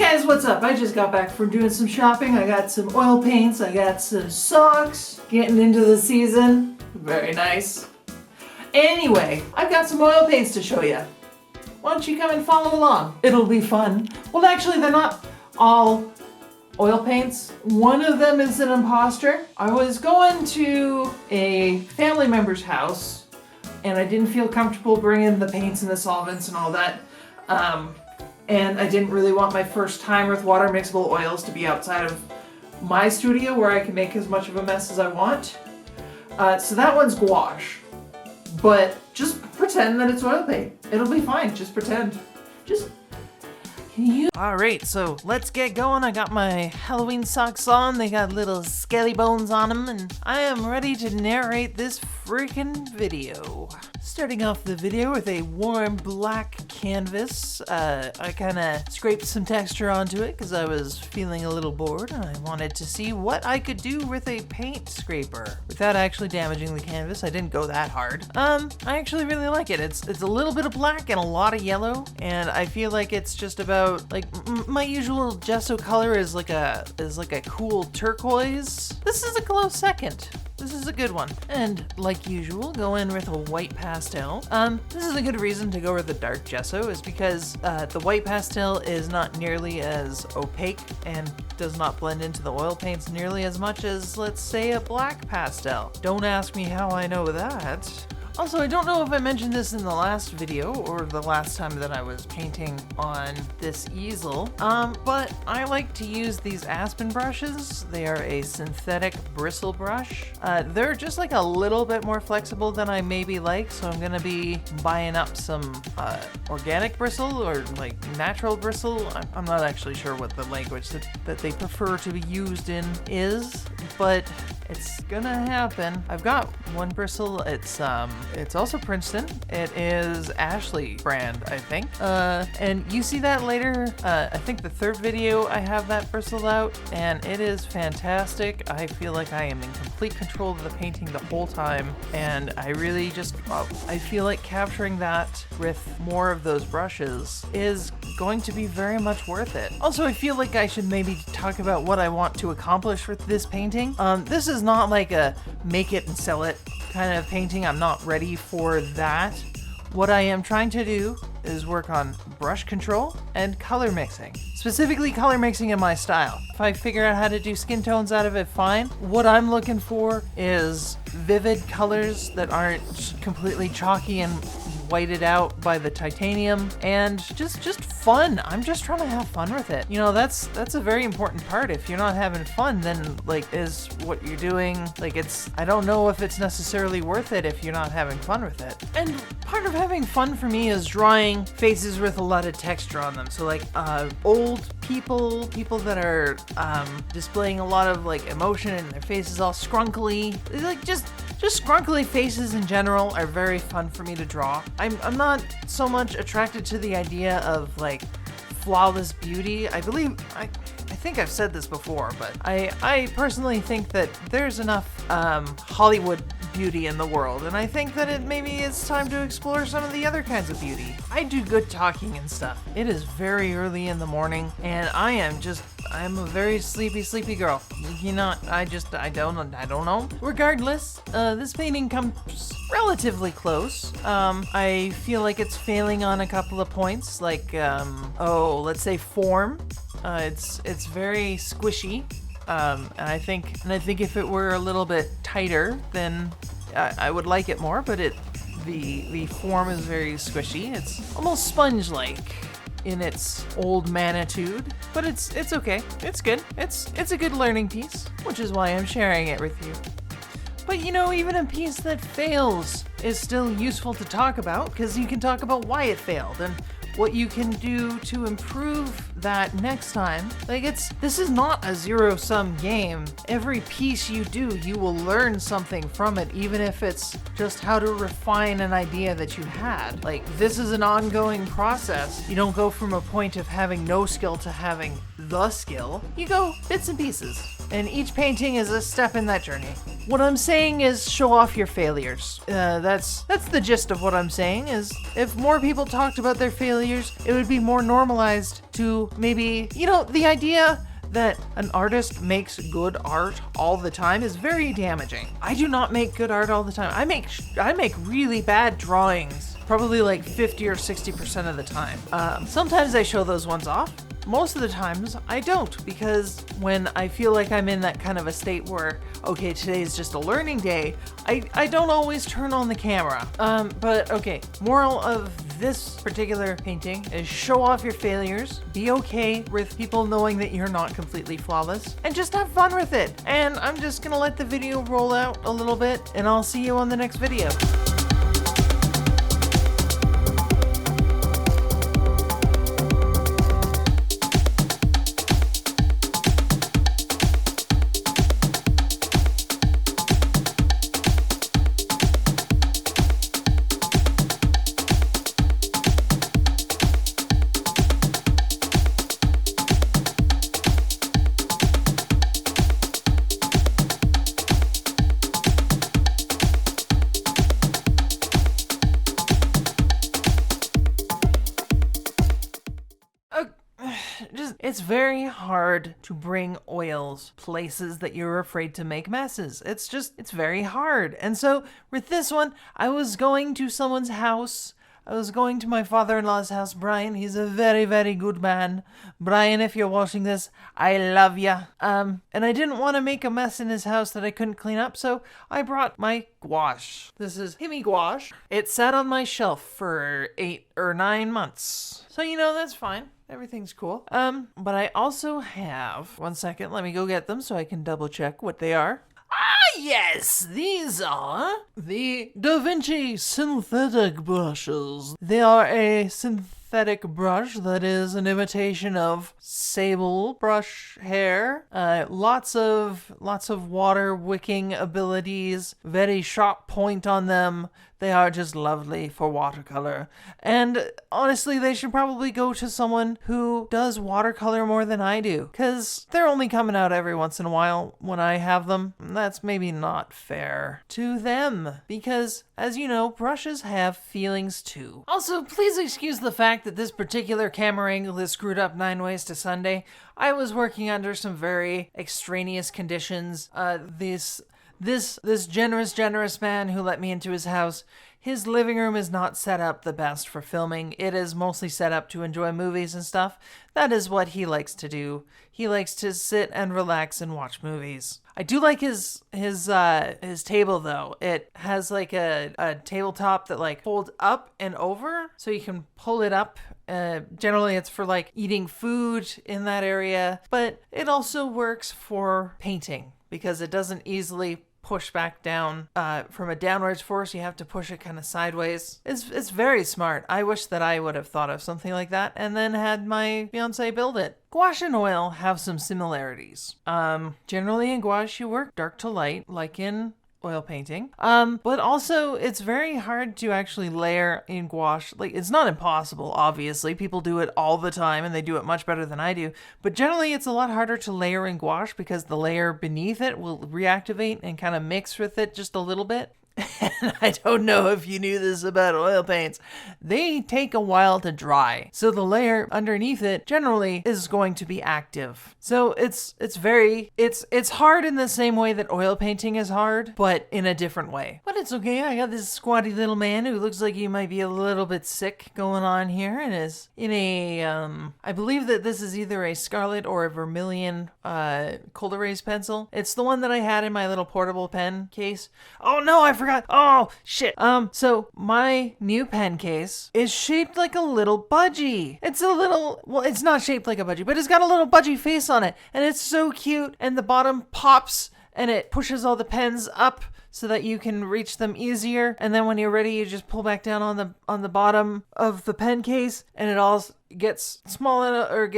guys, what's up? I just got back from doing some shopping. I got some oil paints, I got some socks, getting into the season. Very nice. Anyway, I've got some oil paints to show you. Why don't you come and follow along? It'll be fun. Well, actually, they're not all oil paints. One of them is an imposter. I was going to a family member's house and I didn't feel comfortable bringing the paints and the solvents and all that. And I didn't really want my first time with water mixable oils to be outside of my studio where I can make as much of a mess as I want. So that one's gouache. But just pretend that it's oil paint. It'll be fine, just pretend. Alright, so let's get going. I got my Halloween socks on. They got little skelly bones on them, and I am ready to narrate this freaking video. Starting off the video with a warm black canvas. I kind of scraped some texture onto it because I was feeling a little bored and I wanted to see what I could do with a paint scraper without actually damaging the canvas. I didn't go that hard. I actually really like it. It's a little bit of black and a lot of yellow, and I feel like it's just about like my usual gesso color is like a cool turquoise. This is a close second. This is a good one. And like usual, go in with a white pastel. This is a good reason to go with a dark gesso is because the white pastel is not nearly as opaque and does not blend into the oil paints nearly as much as, let's say, a black pastel. Don't ask me how I know that. Also, I don't know if I mentioned this in the last video or the last time that I was painting on this easel, but I like to use these Aspen brushes. They are a synthetic bristle brush. They're just like a little bit more flexible than I maybe like, so I'm gonna be buying up some organic bristle or like natural bristle. I'm not actually sure what the language that they prefer to be used in is, but it's gonna happen. I've got one bristle. It's also Princeton. It is Ashley brand, I think. And you see that later. I think the third video I have that bristle out, and it is fantastic. I feel like I am in complete control of the painting the whole time, and I really just, I feel like capturing that with more of those brushes is going to be very much worth it. Also, I feel like I should maybe talk about what I want to accomplish with this painting. This is not like a make it and sell it kind of painting. I'm not ready for that. What I am trying to do is work on brush control and color mixing. Specifically color mixing in my style. If I figure out how to do skin tones out of it, fine. What I'm looking for is vivid colors that aren't completely chalky and whited out by the titanium, and just fun. I'm just trying to have fun with it. You know, that's a very important part. If you're not having fun, then like is what you're doing, like I don't know if it's necessarily worth it if you're not having fun with it. And part of having fun for me is drawing faces with a lot of texture on them. So like old people that are displaying a lot of like emotion and their faces all scrunkly. Like just scrunkly faces in general are very fun for me to draw. I'm not so much attracted to the idea of like flawless beauty. I think I've said this before, but I personally think that there's enough Hollywood beauty in the world, and I think that maybe it's time to explore some of the other kinds of beauty. I do good talking and stuff. It is very early in the morning, and I'm a very sleepy girl. You know, I don't know. Regardless, this painting comes relatively close. I feel like it's failing on a couple of points, like, let's say form. It's very squishy. And I think if it were a little bit tighter, then I would like it more, but the form is very squishy. It's almost sponge-like in its old manitude, but it's okay. It's good. It's a good learning piece, which is why I'm sharing it with you. But you know, even a piece that fails is still useful to talk about, because you can talk about why it failed and what you can do to improve that next time. Like this is not a zero-sum game. Every piece you do, you will learn something from it, even if it's just how to refine an idea that you had. Like, this is an ongoing process. You don't go from a point of having no skill to having the skill. You go bits and pieces. And each painting is a step in that journey. What I'm saying is show off your failures. That's the gist of what I'm saying, is if more people talked about their failures, it would be more normalized to to maybe, the idea that an artist makes good art all the time is very damaging. I do not make good art all the time. I make really bad drawings, probably like 50 or 60% of the time. Sometimes I show those ones off. Most of the times I don't, because when I feel like I'm in that kind of a state where, okay, today is just a learning day, I don't always turn on the camera. But okay, moral of this particular painting is show off your failures, be okay with people knowing that you're not completely flawless, and just have fun with it. And I'm just gonna let the video roll out a little bit, and I'll see you on the next video. It's very hard to bring oils places that you're afraid to make messes. It's very hard. And so with this one, I was going to someone's house. I was going to my father-in-law's house, Brian. He's a very, very good man. Brian, if you're watching this, I love ya. And I didn't want to make a mess in his house that I couldn't clean up, so I brought my gouache. This is HIMI gouache. It sat on my shelf for 8 or 9 months. So, that's fine. Everything's cool. But I also have, one second, let me go get them so I can double check what they are. Ah, yes, these are the Da Vinci synthetic brushes. They are a synthetic brush that is an imitation of sable brush hair. Lots of water wicking abilities, very sharp point on them. They are just lovely for watercolor. And honestly, they should probably go to someone who does watercolor more than I do, because they're only coming out every once in a while when I have them. That's maybe not fair to them, because as you know, brushes have feelings too. Also, please excuse the fact that this particular camera angle is screwed up 9 ways to Sunday. I was working under some very extraneous conditions. This generous man who let me into his house, his living room is not set up the best for filming. It is mostly set up to enjoy movies and stuff. That is what he likes to do. He likes to sit and relax and watch movies. I do like his table though. It has like a tabletop that like folds up and over, so you can pull it up. Generally it's for like eating food in that area, but it also works for painting because it doesn't easily push back down from a downwards force. You have to push it kind of sideways. It's very smart. I wish that I would have thought of something like that and then had my fiance build it. Gouache and oil have some similarities. Generally in gouache you work dark to light, like in oil painting. But also it's very hard to actually layer in gouache. Like, it's not impossible, obviously. People do it all the time and they do it much better than I do. But generally it's a lot harder to layer in gouache because the layer beneath it will reactivate and kind of mix with it just a little bit. And I don't know if you knew this about oil paints. They take a while to dry. So the layer underneath it generally is going to be active. So it's hard in the same way that oil painting is hard, but in a different way. But it's okay. I got this squatty little man who looks like he might be a little bit sick going on here and is in a, I believe that this is either a scarlet or a vermilion cold erase pencil. It's the one that I had in my little portable pen case. Oh no, I forgot. Oh shit. So my new pen case is shaped like a little budgie. It's it's not shaped like a budgie, but it's got a little budgie face on it, and it's so cute. And the bottom pops and it pushes all the pens up so that you can reach them easier. And then when you're ready, you just pull back down on the bottom of the pen case, and it all gets small enough, or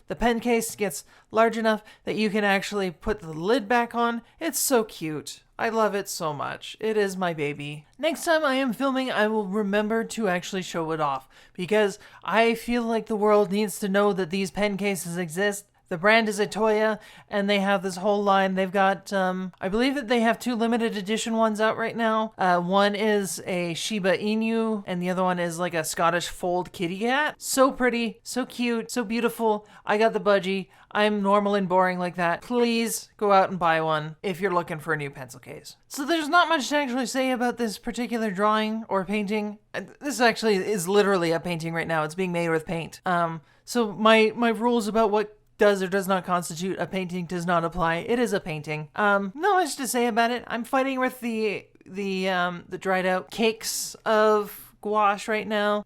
the pen case gets large enough that you can actually put the lid back on. It's so cute. I love it so much. It is my baby. Next time I am filming, I will remember to actually show it off, because I feel like the world needs to know that these pen cases exist. The brand is Atoya, and they have this whole line. They've got, I believe that they have 2 limited edition ones out right now. One is a Shiba Inu, and the other one is like a Scottish fold kitty cat. So pretty, so cute, so beautiful. I got the budgie. I'm normal and boring like that. Please go out and buy one if you're looking for a new pencil case. So there's not much to actually say about this particular drawing or painting. This actually is literally a painting right now. It's being made with paint. So my rules about what does or does not constitute a painting does not apply. It is a painting. Not much to say about it. I'm fighting with the dried out cakes of gouache right now.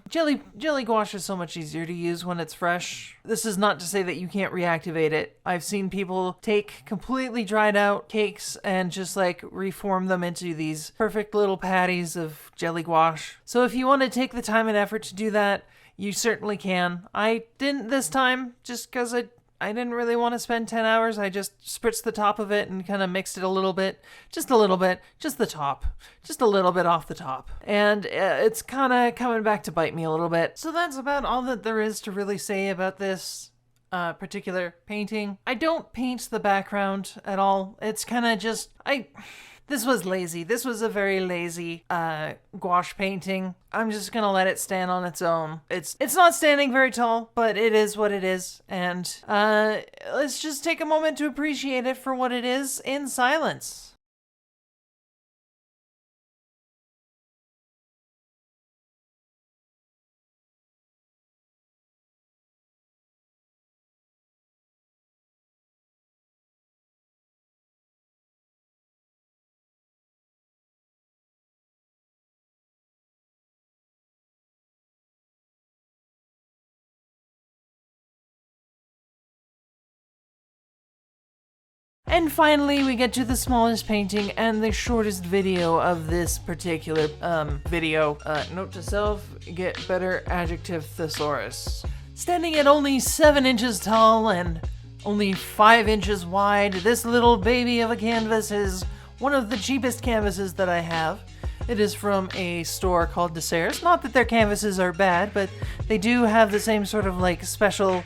Jelly gouache is so much easier to use when it's fresh. This is not to say that you can't reactivate it. I've seen people take completely dried out cakes and just like reform them into these perfect little patties of jelly gouache. So if you want to take the time and effort to do that, you certainly can. I didn't this time just because I didn't really want to spend 10 hours. I just spritzed the top of it and kind of mixed it a little bit, just the top, just a little bit off the top. And it's kind of coming back to bite me a little bit. So that's about all that there is to really say about this particular painting. I don't paint the background at all. It's kind of just, this was lazy. This was a very lazy gouache painting. I'm just gonna let it stand on its own. It's not standing very tall, but it is what it is. And let's just take a moment to appreciate it for what it is in silence. And finally, we get to the smallest painting and the shortest video of this particular video. Note to self, get better adjective Thesaurus. Standing at only 7 inches tall and only 5 inches wide, this little baby of a canvas is one of the cheapest canvases that I have. It is from a store called Thesaurus. Not that their canvases are bad, but they do have the same sort of like special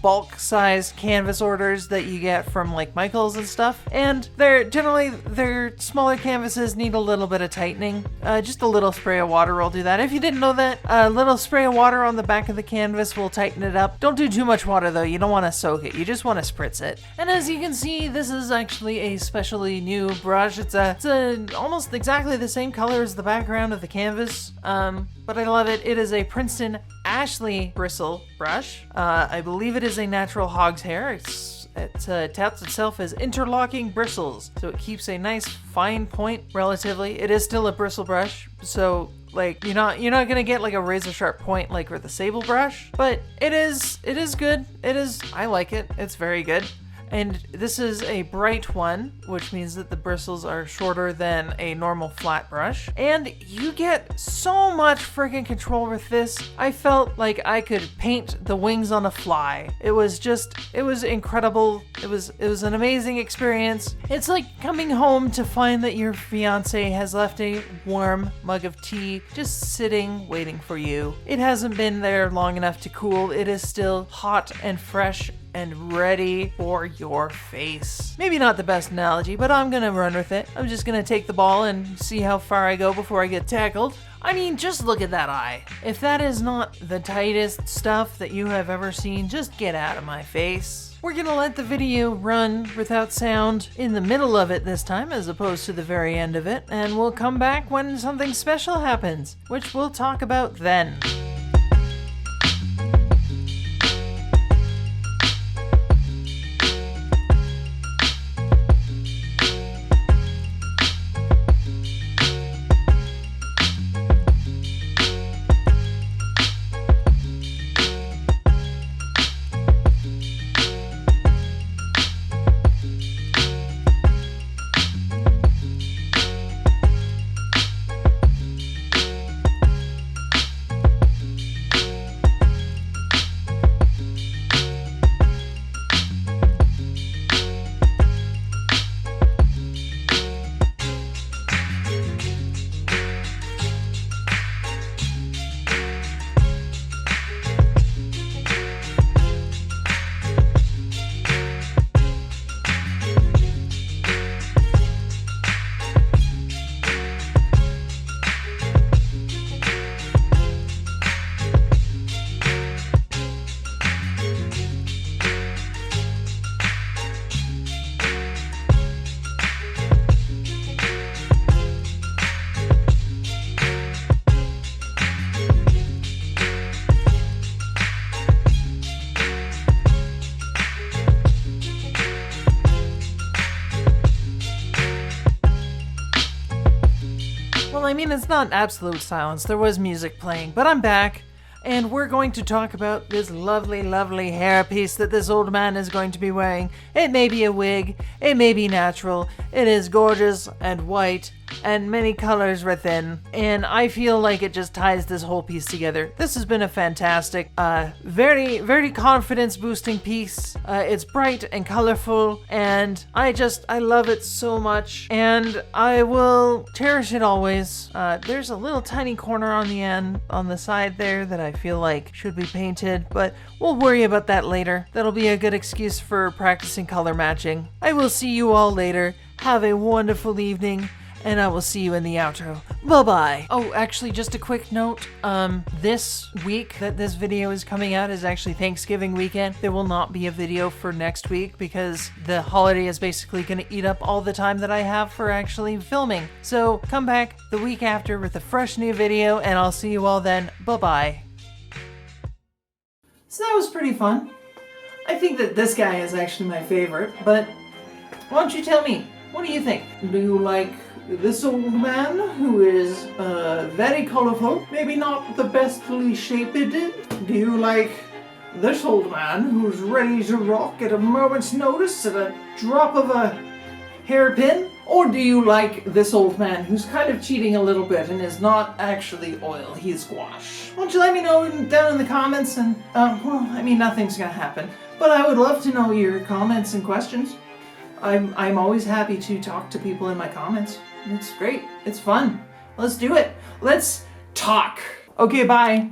bulk size canvas orders that you get from like Michaels and stuff. And their smaller canvases need a little bit of tightening. Just a little spray of water will do that. If you didn't know that, a little spray of water on the back of the canvas will tighten it up. Don't do too much water though. You don't want to soak it. You just want to spritz it. And as you can see, this is actually a specially new brush. It's almost exactly the same color as the background of the canvas, but I love it. It is a Princeton Ashley bristle brush. I believe it is a natural hog's hair. It touts itself as interlocking bristles, so it keeps a nice fine point relatively. It is still a bristle brush, so like you're not gonna get like a razor sharp point like with a sable brush, but it is good. I like it. It's very good. And this is a bright one, which means that the bristles are shorter than a normal flat brush. And you get so much freaking control with this. I felt like I could paint the wings on a fly. It was incredible. It was an amazing experience. It's like coming home to find that your fiance has left a warm mug of tea just sitting, waiting for you. It hasn't been there long enough to cool. It is still hot and fresh and ready for your face. Maybe not the best analogy, but I'm gonna run with it. I'm just gonna take the ball and see how far I go before I get tackled. I mean, just look at that eye. If that is not the tightest stuff that you have ever seen, just get out of my face. We're gonna let the video run without sound in the middle of it this time, as opposed to the very end of it, and we'll come back when something special happens, which we'll talk about then. mean, it's not absolute silence. There was music playing, but I'm back. And we're going to talk about this lovely, lovely hairpiece that this old man is going to be wearing. It may be a wig, it may be natural, it is gorgeous and white and many colors within, and I feel like it just ties this whole piece together. This has been a fantastic, very, very confidence boosting piece. It's bright and colorful, and I love it so much, and I will cherish it always. There's a little tiny corner on the end, on the side there, that I feel like should be painted, but we'll worry about that later. That'll be a good excuse for practicing color matching. I will see you all later. Have a wonderful evening, and I will see you in the outro. Bye-bye. Oh, actually, just a quick note. This week that this video is coming out is actually Thanksgiving weekend. There will not be a video for next week because the holiday is basically going to eat up all the time that I have for actually filming. So come back the week after with a fresh new video, and I'll see you all then. Bye-bye. So that was pretty fun. I think that this guy is actually my favorite, but why don't you tell me, what do you think? Do you like this old man who is very colorful, maybe not the bestly shaped? Do you like this old man who's ready to rock at a moment's notice at a drop of a hairpin? Or do you like this old man who's kind of cheating a little bit and is not actually oil, he's gouache? Why don't you let me know down in the comments, and well, I mean, nothing's gonna happen, but I would love to know your comments and questions. I'm always happy to talk to people in my comments. It's great. It's fun. Let's do it. Let's talk. Okay, bye.